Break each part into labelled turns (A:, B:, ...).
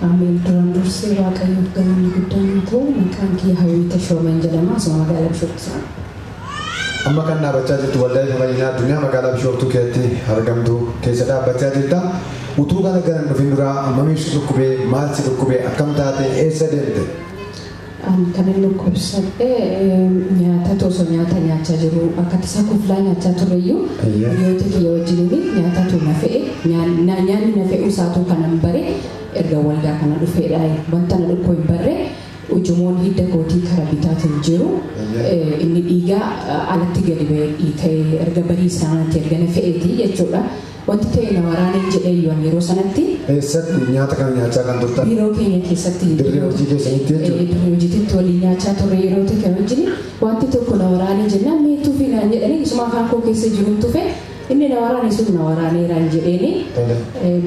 A: Amin. Duraan dursee Waaqayyoof galanni guddaan ta'u maqaan kiyya Hawwii Tashooman jedhama. Asuma magaalaa Bishooftuu.
B: Amma kan dhaabbachaa jirtu waldaa Fayyaa Addunyaa magaalaa Bishooftuu keessatti argamtu keessa dhaabbachaa jirta. Utuu kana garan dhufin duraa ammamiif si dhukkubee maal si dhukkubee akkam taate eessa deemte?
A: Kan inni dhukkubsadhee nyaata tosoo nyaata nyaachaa jiru akka tasaa kuflaa nyaachaa turreyyuu hiriyoota kiyya wajjiniin nyaatatu na fe'e nyaanni na fe'u isaatu kanan bare erga waldaa kana dhufeedha wanta na dhukkoo hin barre ujumoon hidda kootii karaa bitaatiin jiru inni dhiigaa alatti gadi ba'ee dhiitee erga barii isaaniitti erga na fe'eeti jechuudha. Wanti ta'e na waraaneen jedhee yeroo sanatti
B: eessatti nyaata kana nyaachaa kan turtan?
A: Biiroo keenya keessatti
B: dirree hojii keessanitti jechuudha?
A: Dirree hojiitti waliin nyaachaa turre yeroo ta'e kan wajjin wanti tokko na waraanee jennaan meetuu fi naan jedhanii isuma afaan koo keessa jiru tufe inni na waraane sun na waraaneeraan jedheeni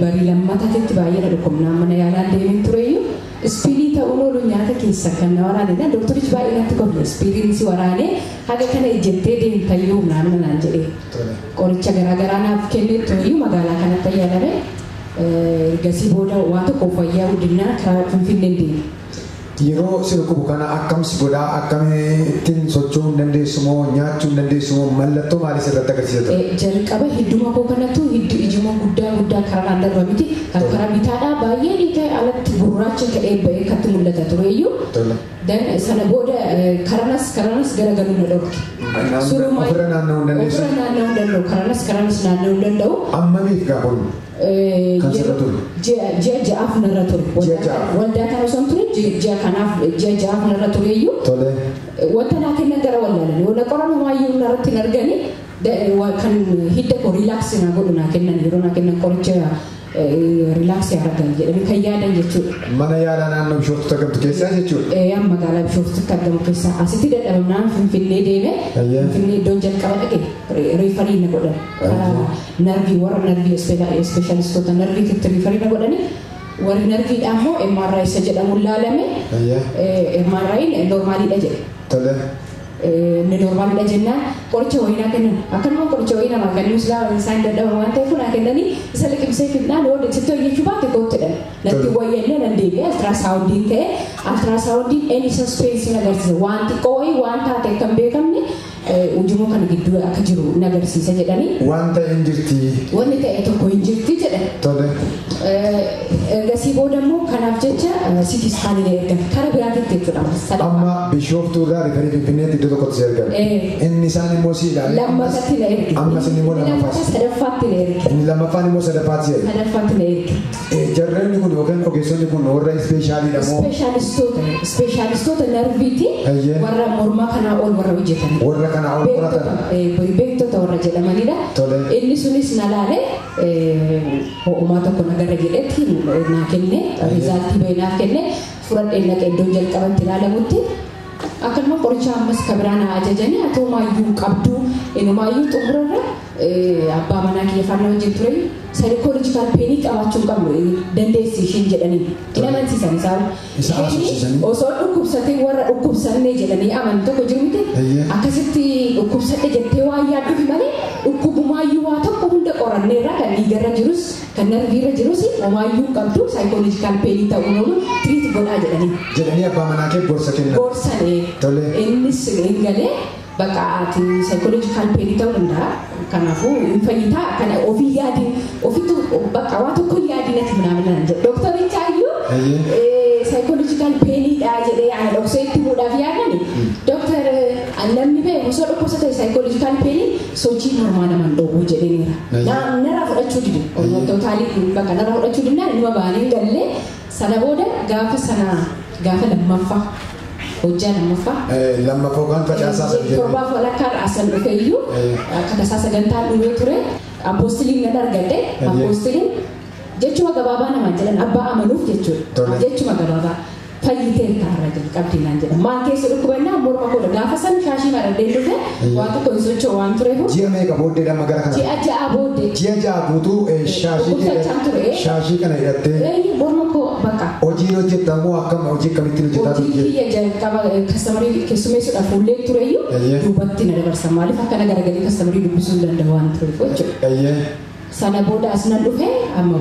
A: barii lammataatti baay'ee na dhukkubnaan mana yaalaan deemeen tureyyuu ispiilii ta'uun oolu nyaata keessa kan na waraanedha. Dooktorichi baay'ee natti qofne ispiiliin si waraanee haga kana ijjettee deemtayyuu naannoo naan jedhee qoricha garaagaraa naaf kennee tureyyuu magaalaa kanatti fayyadame ergasii booda waa tokko fayyaa guddinaa karaa Finfinneen deeme.
B: Yeroo si dhukkubu kana akkamsi godhaa akkamittiin socho'uu hin dandeessu moo nyaachuu hin dandeessu moo mallattoo maalii irratti agarsiisa?
A: Jalqaba hidduma koo kanattu hiddu ijuma guddaa karaan darba miti kan karaa bitaadhaa baay'ee dhiitee alatti gurraacha ka'ee ba'ee katti mul'ata tureyyuu. Dan sana booda karanas garagaluu na dhorke.
B: Ofirra naanna'uu hin dandeessu?
A: Ofirra naanna'uu hin danda'u karanas naanna'uu hin danda'u.
B: Ammamiif gaafatu? Kan sirra ture?
A: Ji'a ja'aaf narra ture. Waldaa kana osoo hin ture ji'a ja'aaf narra tureyyuu. Wanta naa kennan gara wallaalanii wala qoran waayyuu narratti hin arganii kan hidda koo riilaaksii naa godhu naa kennan yeroo naa kennan qoricha riilaaksii argan jedhanii kan yaadan jechuudha.
B: Mana yaalaa naannoo Bishooftuutti argamtu keessaa jechuudha?
A: Magaalaa Bishooftuutti argamu keessaa asitti dadhabamnaan Finfinnee deeme Finfinnee iddoon jalqaba dhaqe riifarii na godhan narvii warra narvii ispeeshaalistoota narviitti riifarii na godhani warri narviidhaa immoo MRI isa jedhamu laalame MRI normaaliidha jedhe. Inni normaalidha jennaan qoricha wayinaa kennan akkanuma qoricha wayinaa maa kennu silaa isaan dadhaban waan ta'eef naa kennanii isa liqimsee fidnaan yoo sitti hojjechuu baatte koottedhan natti wayyannee nan deebi'e altiraasaawundiin ta'e altiraasaawundiin eenyu saspeensiin agarsiisa waan xiqqoo wayii waan taate kan beekamne ujumoo kana gidduu akka jiru in agarsiisa jedhanii.
B: Waan ta'e hin jirti.
A: Wanni ta'e tokko hin jirti jedhan. Ergasii booda immoo kanaaf jecha sitii iskaanii ergan karaa biraatitti jechuudha.
B: Amma Bishooftuu irraa rifarii Finfinneetti iddoo tokkotti si ergan. Inni isaan immoo si ilaale.
A: Lammaffatti na erge.
B: Ammas inni immoo lammaffatti.
A: Sadaffaatti na erge.
B: Inni lammaffaan immoo sadaffaatti erge.
A: Sadaffaatti na erge.
B: Jarreenni kun yookaan ogeessonni kun warra ispeeshaaliidha moo?
A: Ispeeshaalistoota narviiti warra mormaa kanaa ol warra hojjetan.
B: Warra kanaa ol qoratan.
A: Beektota warra jedhamanidha. Inni sunis na laale ho'umaa tokko nagarra jedhetti naa kenne riizaaltii bahee naaf kenne fudhadhee naqee iddoon jalqabatti ilaalamutti akkanuma qoricha ammas kabiraan ajajanii atoo maayyuu qabdu inumaayyuu xumurarra abbaa manaa kiyya faana wajjin ture saayikooloojikaal peenii qabaachuu qabnu dandeessi ishiin jedhanii in amansiisan isaan osoo dhukkubsatee warra dhukkubsannee jedhanii aman tokko jiru miti akkasitti dhukkubsadhe jettee waa yaadduuf malee dhukkubumaayyuu waa tokko hunda qoranneerra kan dhiigarra jirus kan narviirra jirus homaayyuu qabdu saayikooloojikaal peenii ta'uun oolu tiriit godhaa jedhanii
B: abbaa manaa kee gorsa kennan
A: gorsanee innis galee bakka ati saayikooloojikaal peenii ta'uu danda'a kanaafuu hin fayyitaa kana ofii yaadin ofitu bakka waa tokko yaadinatti minaaminaan jedhe dooktoricha iyyuu saayikooloojikaal peeniidha jedhee ana dhoksee itti muudhaaf yaadani dooktar namni bee osoo dhukkubsate saayikooloojikaal peenii sochii normaa naman dhoowwuu jedhaniira narraa fudhachuu dide tootaalii bakka narraa fudhachuu didnaan inuma baanii gallee sana booda gaafa lammaffaa hojjaa lammaffaa
B: kan facaasaa sadii
A: torbaaf walakkaa asan dhufe iyyuu akka tasaa sagantaan dhumee ture appoostiliin nan argadhe appoostiliin jechuma gabaabaa namaan jedhan abbaa amanuuf jechuudha jechuma gabaabaa fayyitee taarra jalqabdii naan jedhan maal keessa dhukkubannaa morma koodha gaafa san shaashii maradhee dhufe waan tokko hin socho'u waan tureef
B: ji'a meeqa booddeedha magara kana
A: ji'a ja'a booddee
B: ji'a ja'a guutuu shaashii kana hidhattee
A: morma koo bakka
B: hojii hojjettaa moo akkam hojii akkamittiin hojjetaa
A: hojii kiyya jalqaba kastamarii keessummeessuudhaaf fuullee tureyyuu duubatti na dabarsa maaliif akkana garagalee kastamarii dubbisuu hin danda'u waan tureef jechuudha. sana booda asnan dhufe amma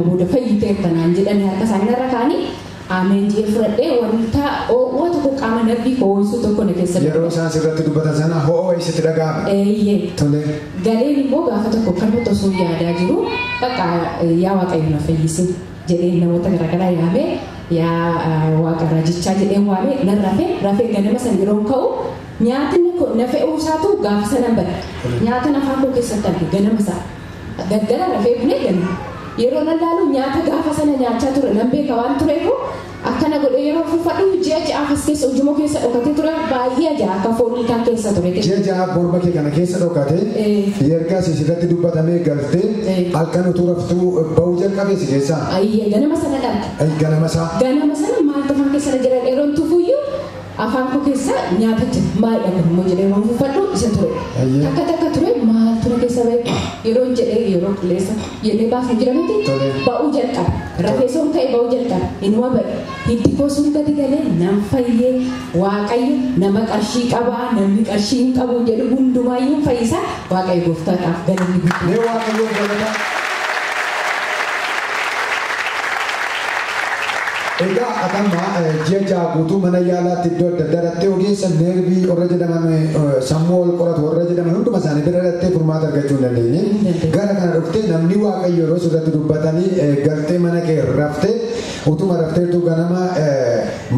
A: booda fayyiteertanaan jedhanii harka isaanii irra kaanii ameen jee fudhadhee wanta ho'oo tokko qaama narbii ho'isuu tokko na keessa
B: yeroo isaan sirratti dubbatan sana ho'oo isitti dhaga'ame. Tole.
A: Galeen immoo gaafa tokko kan osoo yaadaa jiru bakka yaa waaqayyo na fayyisi jedhee namoota garaagaraa yaamee yaa waaqa raajichaa jedhee waamee nan rafee ganama san yeroo ka'u nyaatni na fe'uu isaatu gaafa sanan bada nyaata afaan koo keessatti arge ganama isaa gaggala rafee bulee ganama. Yeroo nallaalu nyaata gaafa sana nyaachaa ture nan beeka waan tureefu akkana godhee yeroo fuufadhu ji'a ja'aafas keessa ujuma keessa dhokatee ture baay'ee ja'a akka foonii kan keessa ture.
B: Ji'a ja'aaf morma kee kana keessa dhokatee ergaa sirratti dubbatamee galtee halkan utuu raftuu ba'uu jalqabee si keessaa.
A: Ganama sana dhabde. Ganama sana maaltu afaan keessa jira dheeroon tufuyyuu afaan koo keessa nyaata jira maayidha gurmoo jedhee waan fuufadhu isa ture. Takka ture maaltu na keessa beeku yeroo jedhee yeroo qilleessa jedhee baasuu jira miti ba'uu jalqaba rafeessoon ka'e ba'uu jalqaba inuma ba'e hiddi koo sun gadi galee nan fayyee waaqayyo nama qarshii qabaa namni qarshii hin qabu jedhu hundumaayyuu fayyisaa waaqayyo gooftaadhaaf galanni guddaa.
B: Egaa akkama ji'a ja'a guutuu mana yaalaatti iddoo adda addaatti ogeessa neerbii warra jedhaman sammuu ol qoratu warra jedhaman hunduma isaanii bira dhattee furmaata argachuu hin dandeenye. Gara kana dhuftee namni waaqayyo yeroo sirratti dubbatanii galtee mana kee raftee utuma rafteetu ganama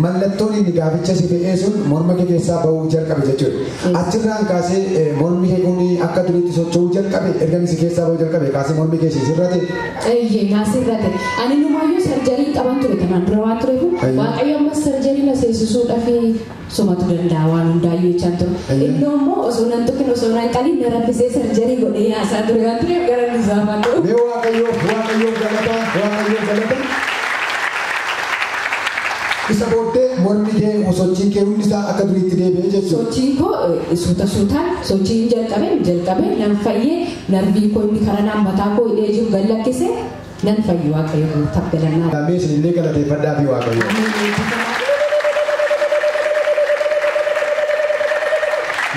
B: mallattoon inni gaaficha si fe'ee sun morma kee keessaa ba'uu jalqabe jechuudha. Achirraan kaasee mormi kee kun akka duriitti socho'uu jalqabe erga si keessaa ba'uu jalqabe kaasee mormi kee sirrate.
A: Naasirrate ani numaayyuu sarjarii qaban ture kanaan dura waan tureef waaqayyo ammas sarjarii na seensisuudhaaf sumatu danda'a waan hundaayyuu jechaan ture. Inni immoo osoo nan tuqin osoo nan qalin na raffisee sarjarii godhee yaasaa ture waan tureef gara nisaafaa ta'u.
B: Mee waaqayyoo galata. Isa booddee mormi kee sochiin kee hundi isaa akka duriitti deebi'ee jechuudha.
A: Sochiin koo suutaan sochiin jalqabee nan fayyee narbii koo inni karaa naammataa koo hidhee jiru gallakkisee nan fayyu waaqayyo taphalanaa.
B: Damee isinillee galateeffadhaa fi waaqayyo.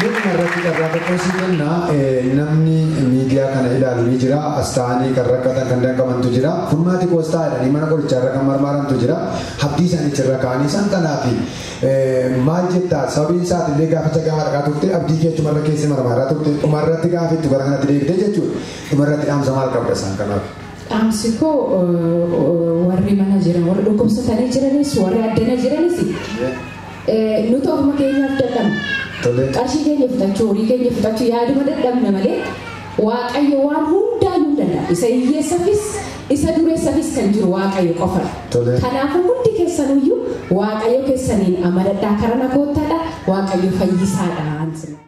B: Dhimma irratti carraa tokko si kenna namni miidiyaa kana ilaalu ni jira as ta'anii kan rakkatan kan danqamantu jira furmaati koos ta'edhanii mana qorichaarra kan marmaarantu jira habdii isaanii irra ka'anii isaan kanaaf maal jettaa sababiin isaatiillee gaaficha gaafa dhaqaa turte abdii kee chumarra keessa marmaaraa turte dhumarratti gaafitti bara kanatti deebitee jechuudha dhumarratti dhaamsa maal qabda isaan kanaaf.
A: Dhaamsi koo warri mana jiran warri dhukkubsatanii jiranis warri addana jiranis nuti ofuma keenyaaf dadhabna. Qarshii keenya fudhachuu horii keenya fudhachuu yaaduma dadhabna malee waaqayyo waan hundaayyuu danda'a. Isa hiyyeessaafis isa dureessaafis kan jiru waaqayyo qofa. Kanaafuu hundi keessanuyyuu waaqayyo keessaniin amanadhaa karana koottaadha waaqayyo fayyisaadha.